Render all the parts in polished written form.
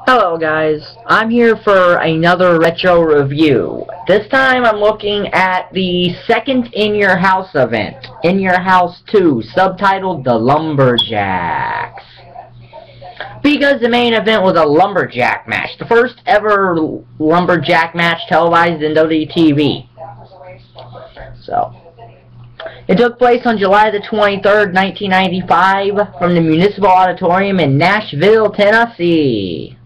Hello guys, I'm here for another retro review. This time I'm looking at the second In Your House event, In Your House 2, subtitled The Lumberjacks. Because the main event was a Lumberjack match, the first ever Lumberjack match televised in WWE. So, it took place on July the 23rd, 1995, from the Municipal Auditorium in Nashville, Tennessee.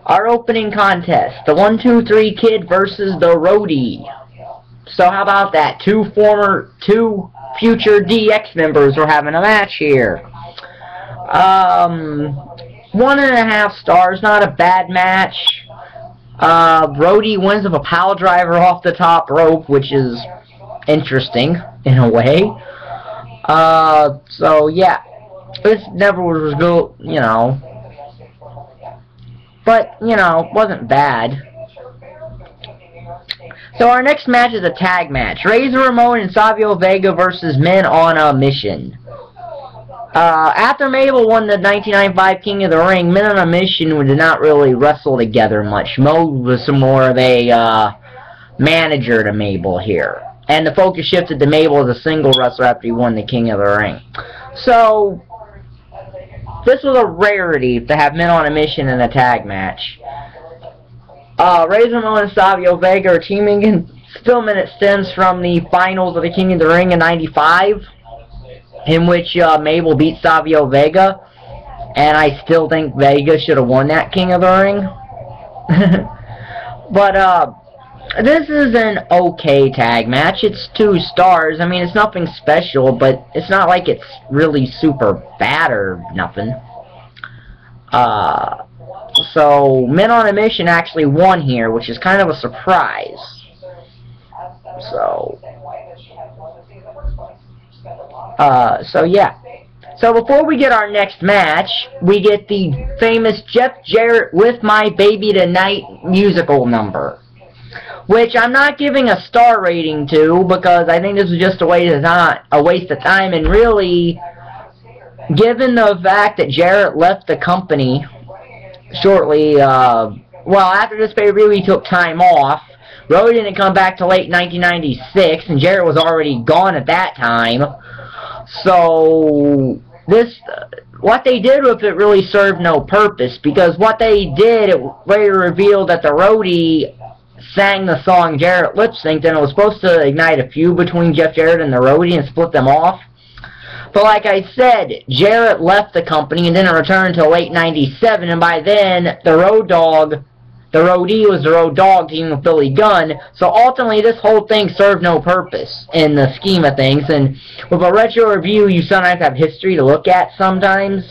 Our opening contest, the 1-2-3 Kid versus the Roadie. So how about that? Two future DX members were having a match here. 1.5 stars, not a bad match. Roadie wins with a pile driver off the top rope, which is interesting in a way. So yeah, this never was good, you know. But, you know, wasn't bad. So our next match is a tag match. Ramon and Savio Vega versus Men on a Mission. After Mabel won the 1995 King of the Ring, Men on a Mission did not really wrestle together much. Mo was some more of a manager to Mabel here. And the focus shifted to Mabel as a single wrestler after he won the King of the Ring. So this was a rarity to have Men on a Mission in a tag match. Ramon and Savio Vega are teaming in Stillman. It stems from the finals of the King of the Ring in '95, in which Mabel beat Savio Vega, and I still think Vega should have won that King of the Ring. But this is an okay tag match. It's 2 stars. I mean, it's nothing special, but it's not like it's really super bad or nothing. So, Men on a Mission actually won here, which is kind of a surprise. So yeah. So before we get our next match, we get the famous Jeff Jarrett With My Baby Tonight musical number, which I'm not giving a star rating to, because I think this was just a waste of time, and really, given the fact that Jarrett left the company shortly, well, after this pay-per-view he took time off. Roadie didn't come back till late 1996, and Jarrett was already gone at that time. So what they did with it really served no purpose, because what they did, it later revealed that the Roadie sang the song Jarrett lip-synced, and it was supposed to ignite a feud between Jeff Jarrett and the Roadie and split them off. But like I said, Jarrett left the company and didn't return until late '97, and by then, the Roadie was the Road Dogg team with Billy Gunn, so ultimately this whole thing served no purpose in the scheme of things, and with a retro review, you sometimes have history to look at sometimes.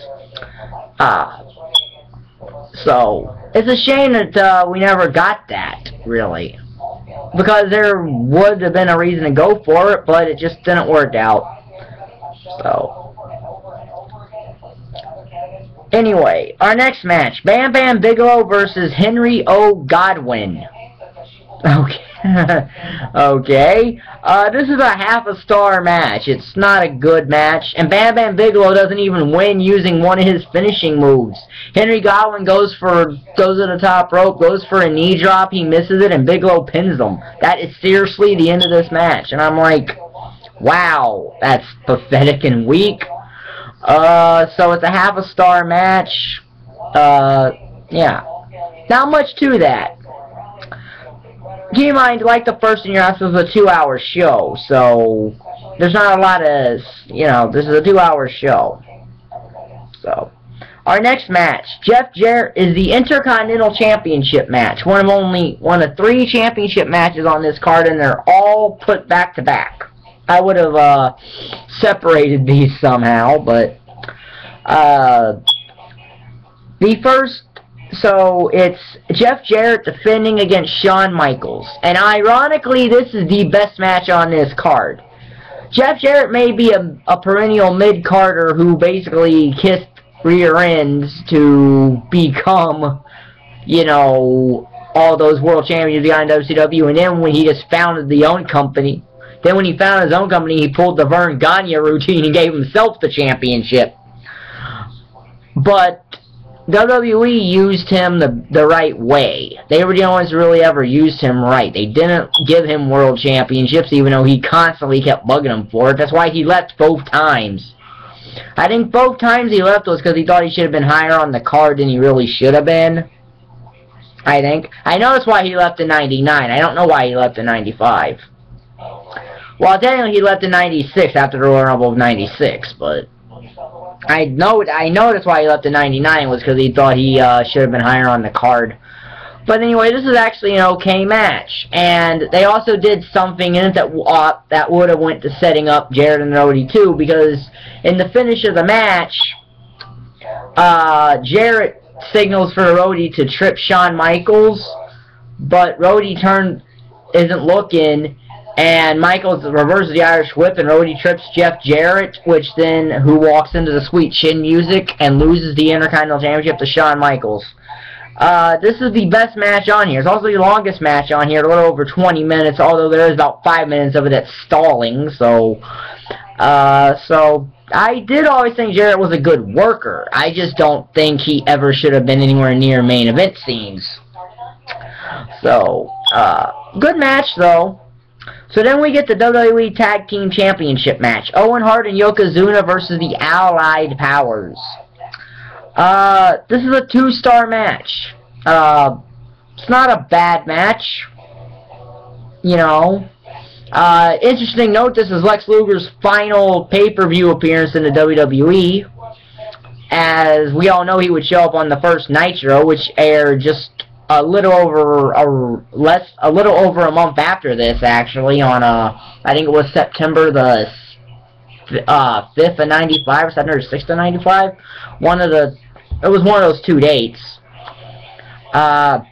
So, it's a shame that we never got that, really, because there would have been a reason to go for it, but it just didn't work out. So, anyway, our next match, Bam Bigelow versus Godwin. Okay. Okay. This is a half-a-star match. It's not a good match, and Bam Bigelow doesn't even win using one of his finishing moves. Godwin goes to the top rope, goes for a knee drop, he misses it, and Bigelow pins him. That is seriously the end of this match, and I'm like, wow, that's pathetic and weak. So it's a half-a-star match. Yeah. Not much to that. Keep in mind, like the first In Your House, was a 2-hour show, so there's not a lot of, you know, this is a 2-hour show. So, our next match, Jeff Jarrett, is the Intercontinental Championship match. One of 3 championship matches on this card, and they're all put back to back. I would have separated these somehow, but the first, so it's Jeff Jarrett defending against Shawn Michaels, and ironically this is the best match on this card. Jeff Jarrett may be a perennial mid-carder who basically kissed rear ends to become, you know, all those world champions behind WCW, and then when he just founded his own company, he pulled the Vern Gagne routine and gave himself the championship. but WWE used him the right way. They were the only ones who really ever used him right. They didn't give him world championships, even though he constantly kept bugging them for it. That's why he left both times. I think both times he left was because he thought he should have been higher on the card than he really should have been. I think. I know that's why he left in 99. I don't know why he left in 95. Well, technically he left in 96 after the Royal Rumble of 96, but I know that's why he left in 99 was because he thought he should have been higher on the card. But anyway, this is actually an okay match, and they also did something in it that would have went to setting up Jarrett and Roadie too, because in the finish of the match, Jarrett signals for Roadie to trip Shawn Michaels, but Roadie isn't looking, and Michaels reverses the Irish Whip, and Roadie trips Jeff Jarrett, who walks into the sweet chin music and loses the Intercontinental Championship to Shawn Michaels. This is the best match on here. It's also the longest match on here, a little over 20 minutes, although there is about 5 minutes of it that's stalling, so I did always think Jarrett was a good worker. I just don't think he ever should have been anywhere near main event scenes. So, good match, though. So then we get the WWE Tag Team Championship match. Owen, Hart, and Yokozuna versus the Allied Powers. This is a 2-star match. It's not a bad match. You know. Interesting note, this is Lex Luger's final pay-per-view appearance in the WWE. As we all know, he would show up on the first Nitro, which aired just a little over a month after this, actually, on I think it was September the 5th of 95, or September 6th of 95. It was one of those 2 dates. But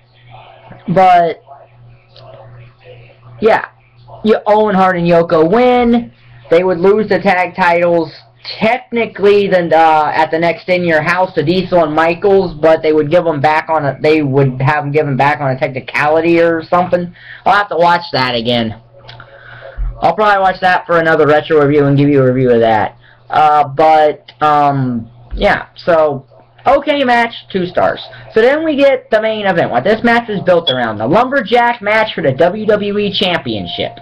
yeah, Owen, Hart, and Yoko win. They would lose the tag titles technically at the next In Your House to Diesel and Michaels, but they would give them back on a. They would have them given back on a technicality or something. I'll have to watch that again. I'll probably watch that for another retro review and give you a review of that. Yeah. So, okay match, 2 stars. So then we get the main event. What this match is built around: the Lumberjack match for the WWE Championship.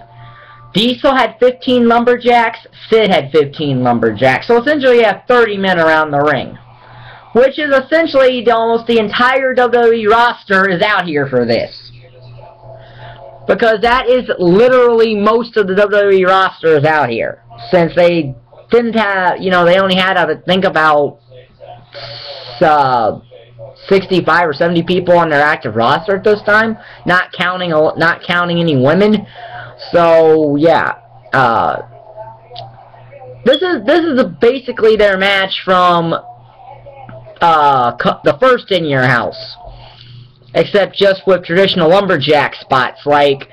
Diesel had 15 Lumberjacks, Sid had 15 Lumberjacks. So essentially you have 30 men around the ring. Which is essentially almost the entire WWE roster is out here for this. Because that is literally most of the WWE roster is out here. Since they didn't have, they only had, I think, about 65 or 70 people on their active roster at this time, not counting any women. So yeah, this is basically their match from the first In Your House, except just with traditional Lumberjack spots like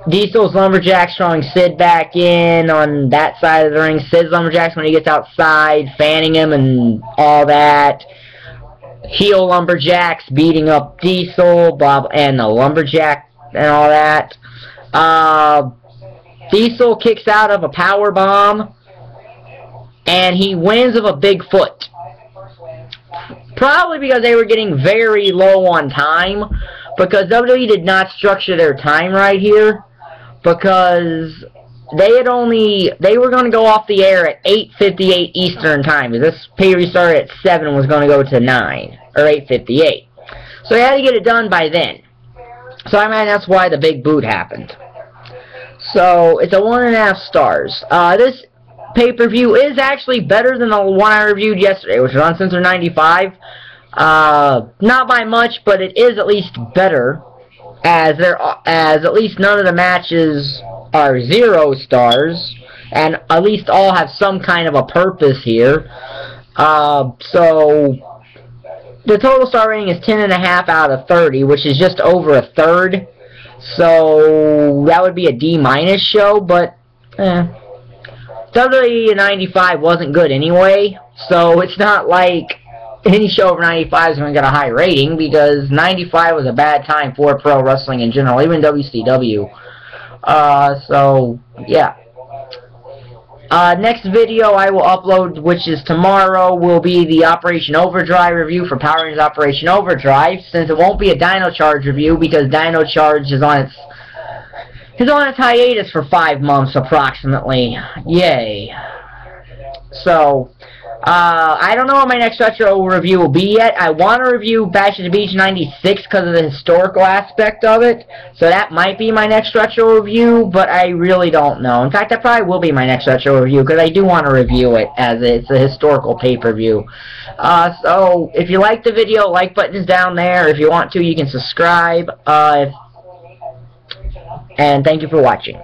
Diesel's Lumberjacks throwing Sid back in on that side of the ring, Sid's Lumberjacks when he gets outside, fanning him and all that. Heel Lumberjacks beating up Diesel, and the Lumberjack and all that. Diesel kicks out of a power bomb, and he wins with a big foot. Probably because they were getting very low on time, because WWE did not structure their time right here, because they were going to go off the air at 8:58 Eastern Time. This pay-per-view started at 7 and was going to go to 9, or 8:58. So they had to get it done by then. So I mean, that's why the big boot happened. So it's a 1.5 stars. This pay-per-view is actually better than the one I reviewed yesterday, which was Uncensored 95. Not by much, but it is at least better, as at least none of the matches are 0 stars, and at least all have some kind of a purpose here. So the total star rating is 10.5 out of 30, which is just over a third. So that would be a D- show, but WWE 95 wasn't good anyway, so it's not like any show over 95 is going to get a high rating, because 95 was a bad time for pro wrestling in general, even WCW. So yeah. Next video I will upload, which is tomorrow, will be the Operation Overdrive review for Power Rangers Operation Overdrive, since it won't be a Dino Charge review because Dino Charge is on its hiatus for 5 months approximately. Yay. So, I don't know what my next retro review will be yet. I want to review Bash at the Beach 96 because of the historical aspect of it. So that might be my next retro review, but I really don't know. In fact, that probably will be my next retro review because I do want to review it as it's a historical pay-per-view. So, if you like the video, like button is down there. If you want to, you can subscribe. And thank you for watching.